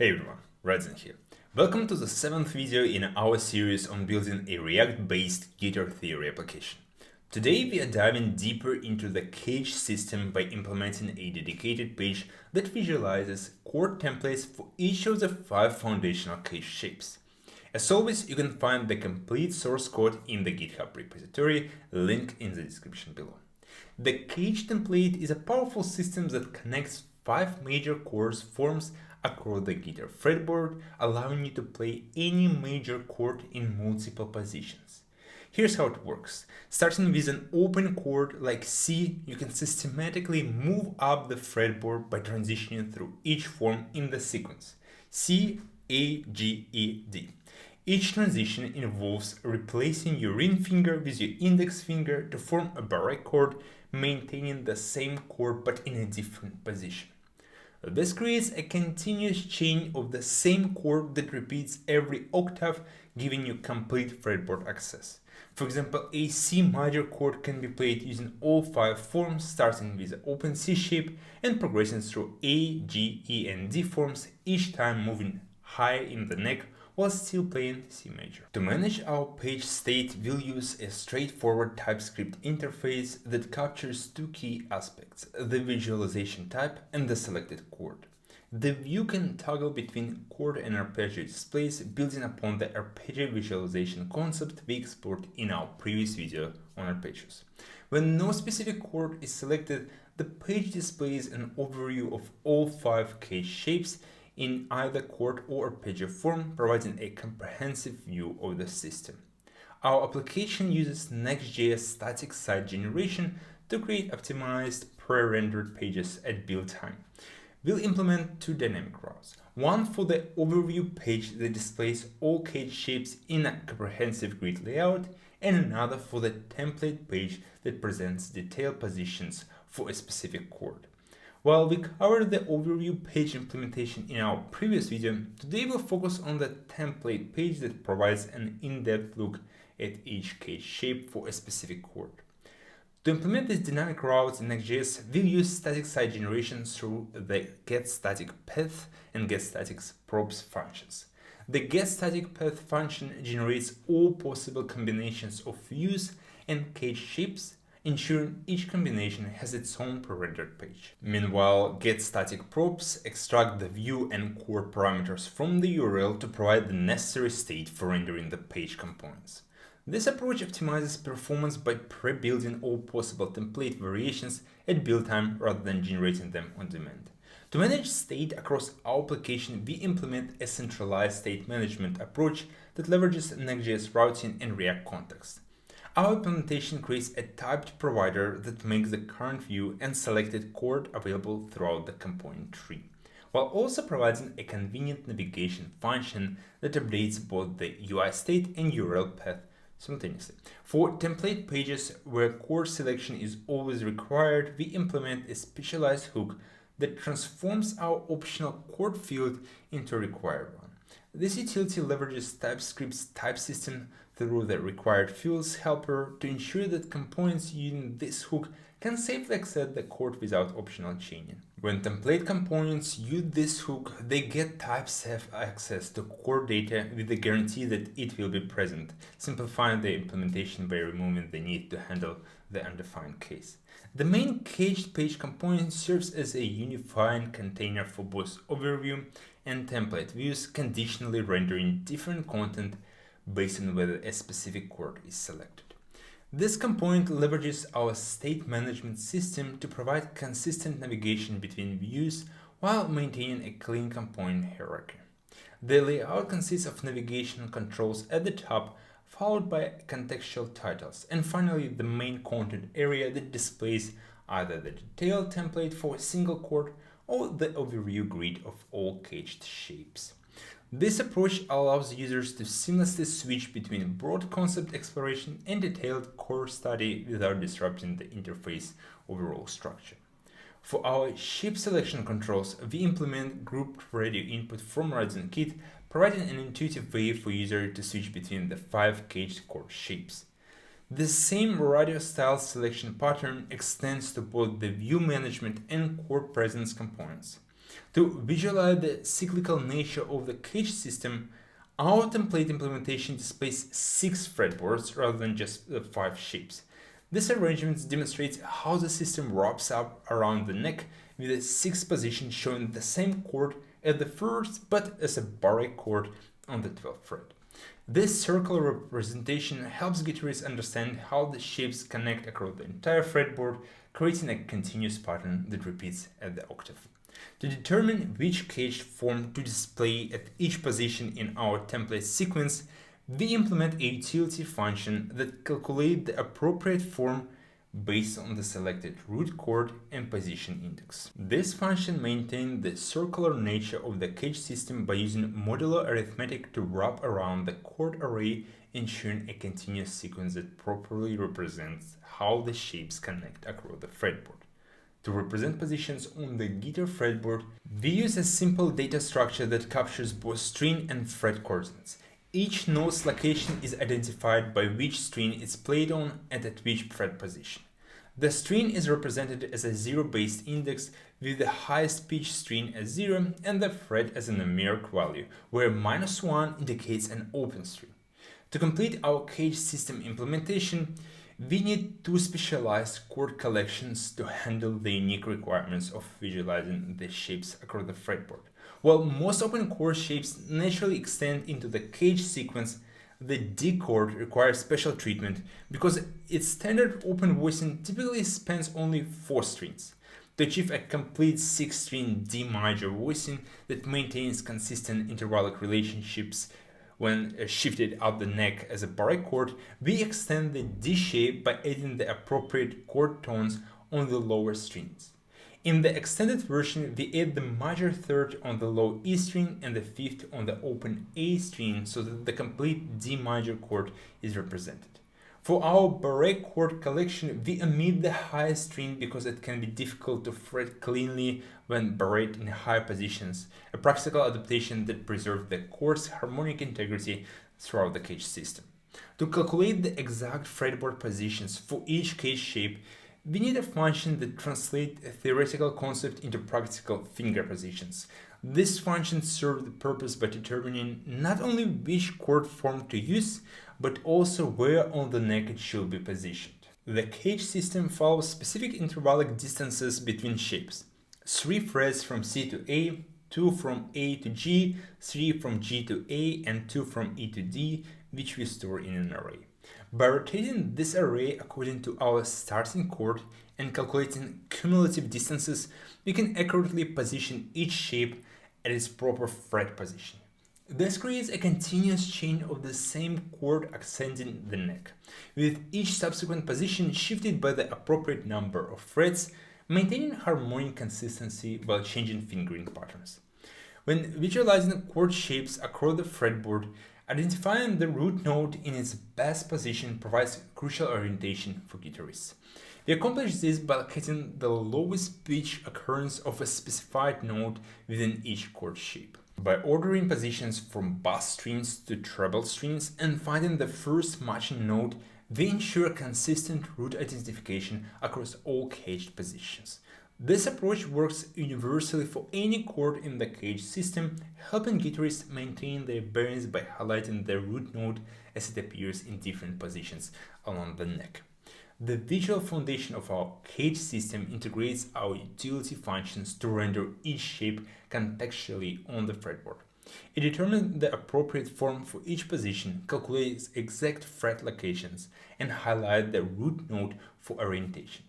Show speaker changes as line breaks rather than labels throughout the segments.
Hey everyone, Radzion here. Welcome to the 7th video in our series on building a React-based guitar theory application. Today we are diving deeper into the CAGED system by implementing a dedicated page that visualizes chord templates for each of the 5 foundational CAGED shapes. As always, you can find the complete source code in the GitHub repository, linked in the description below. The CAGED template is a powerful system that connects 5 major chord forms across the guitar fretboard, allowing you to play any major chord in multiple positions. Here's how it works. Starting with an open chord like C, you can systematically move up the fretboard by transitioning through each form in the sequence C, A, G, E, D. Each transition involves replacing your ring finger with your index finger to form a barré chord, maintaining the same chord but in a different position. This creates a continuous chain of the same chord that repeats every octave, giving you complete fretboard access. For example, a C major chord can be played using all 5 forms, starting with the open C shape and progressing through A, G, E, and D forms, each time moving higher in the neck while still playing C major. To manage our page state, we'll use a straightforward TypeScript interface that captures 2 key aspects: the visualization type and the selected chord. The view can toggle between chord and arpeggio displays, building upon the arpeggio visualization concept we explored in our previous video on arpeggios. When no specific chord is selected, the page displays an overview of all 5 CAGED shapes in either chord or arpeggio form, providing a comprehensive view of the system. Our application uses NextJS static site generation to create optimized pre-rendered pages at build time. We'll implement 2 dynamic routes, one for the overview page that displays all CAGED shapes in a comprehensive grid layout, and another for the template page that presents detailed positions for a specific chord. While we covered the overview page implementation in our previous video, today we'll focus on the template page that provides an in-depth look at each CAGED shape for a specific chord. To implement these dynamic routes in Next.js, we'll use static site generation through the getStaticPath and getStaticProps functions. The getStaticPath function generates all possible combinations of views and CAGED shapes, ensuring each combination has its own pre-rendered page. Meanwhile, getStaticProps extract the view and chord parameters from the URL to provide the necessary state for rendering the page components. This approach optimizes performance by pre-building all possible template variations at build time rather than generating them on demand. To manage state across our application, we implement a centralized state management approach that leverages Next.js routing and React context. Our implementation creates a typed provider that makes the current view and selected chord available throughout the component tree, while also providing a convenient navigation function that updates both the UI state and URL path simultaneously. For template pages where chord selection is always required, we implement a specialized hook that transforms our optional chord field into a required one. This utility leverages TypeScript's type system through the required fields helper to ensure that components using this hook can safely access the chord without optional chaining. When template components use this hook, they get type-safe access to chord data with the guarantee that it will be present, simplifying the implementation by removing the need to handle the undefined case. The main CAGED page component serves as a unifying container for both overview and template views, conditionally rendering different content based on whether a specific chord is selected. This component leverages our state management system to provide consistent navigation between views while maintaining a clean component hierarchy. The layout consists of navigation controls at the top, followed by contextual titles, and finally the main content area that displays either the detailed template for a single chord or the overview grid of all CAGED shapes. This approach allows users to seamlessly switch between broad concept exploration and detailed core study without disrupting the interface overall structure. For our shape selection controls, we implement grouped radio input from Radzion kit, providing an intuitive way for users to switch between the 5 CAGED chord shapes. The same radio style selection pattern extends to both the view management and chord presence components. To visualize the cyclical nature of the CAGED system, our template implementation displays 6 fretboards rather than just 5 shapes. This arrangement demonstrates how the system wraps up around the neck with a 6th position showing the same chord at the first but as a barré chord on the 12th fret. This circular representation helps guitarists understand how the shapes connect across the entire fretboard, creating a continuous pattern that repeats at the octave. To determine which caged form to display at each position in our template sequence, we implement a utility function that calculates the appropriate form based on the selected root chord and position index. This function maintains the circular nature of the CAGED system by using modular arithmetic to wrap around the chord array, ensuring a continuous sequence that properly represents how the shapes connect across the fretboard. To represent positions on the guitar fretboard, we use a simple data structure that captures both string and fret coordinates. Each note's location is identified by which string it's played on and at which fret position. The string is represented as a zero-based index with the highest pitch string as 0 and the fret as a numeric value, where -1 indicates an open string. To complete our CAGED system implementation, we need 2 specialized chord collections to handle the unique requirements of visualizing the shapes across the fretboard. While most open chord shapes naturally extend into the CAGED sequence, the D chord requires special treatment because its standard open voicing typically spans only 4 strings. To achieve a complete 6-string D major voicing that maintains consistent intervallic relationships when shifted up the neck as a barré chord, we extend the D shape by adding the appropriate chord tones on the lower strings. In the extended version, we add the major third on the low E string and the fifth on the open A string so that the complete D major chord is represented. For our barré chord collection, we omit the highest string because it can be difficult to fret cleanly when barred in high positions, a practical adaptation that preserves the chord's harmonic integrity throughout the CAGED system. To calculate the exact fretboard positions for each CAGED shape, we need a function that translates a theoretical concept into practical finger positions. This function serves the purpose by determining not only which chord form to use, but also where on the neck it should be positioned. The CAGED system follows specific intervallic distances between shapes: 3 frets from C to A, 2 from A to G, 3 from G to A, and 2 from E to D, which we store in an array. By rotating this array according to our starting chord and calculating cumulative distances, we can accurately position each shape at its proper fret position. This creates a continuous chain of the same chord ascending the neck, with each subsequent position shifted by the appropriate number of frets, maintaining harmonic consistency while changing fingering patterns. When visualizing chord shapes across the fretboard, identifying the root note in its best position provides crucial orientation for guitarists. We accomplish this by locating the lowest pitch occurrence of a specified note within each chord shape. By ordering positions from bass strings to treble strings and finding the first matching note, we ensure consistent root identification across all CAGED positions. This approach works universally for any chord in the CAGED system, helping guitarists maintain their bearings by highlighting the root note as it appears in different positions along the neck. The visual foundation of our CAGED system integrates our utility functions to render each shape contextually on the fretboard. It determines the appropriate form for each position, calculates exact fret locations, and highlights the root note for orientation.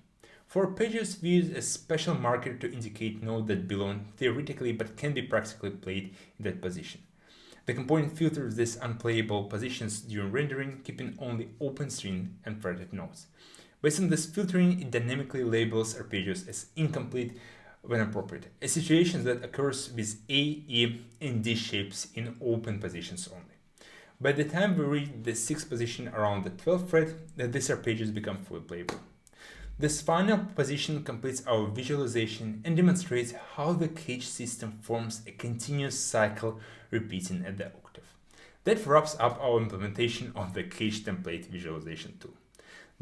For arpeggios, we use a special marker to indicate notes that belong theoretically but can be practically played in that position. The component filters these unplayable positions during rendering, keeping only open string and fretted notes. Based on this filtering, it dynamically labels arpeggios as incomplete when appropriate, a situation that occurs with A, E, and D shapes in open positions only. By the time we reach the 6th position around the 12th fret, these arpeggios become fully playable. This final position completes our visualization and demonstrates how the CAGED system forms a continuous cycle repeating at the octave. That wraps up our implementation of the CAGED template visualization tool.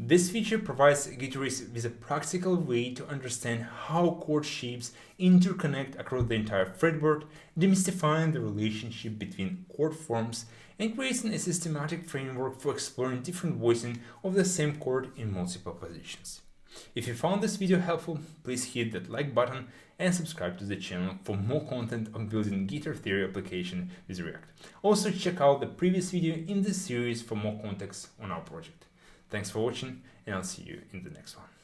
This feature provides guitarists with a practical way to understand how chord shapes interconnect across the entire fretboard, demystifying the relationship between chord forms and creating a systematic framework for exploring different voicing of the same chord in multiple positions. If you found this video helpful, please hit that like button and subscribe to the channel for more content on building guitar theory application with React. Also check out the previous video in this series for more context on our project. Thanks for watching, and I'll see you in the next one.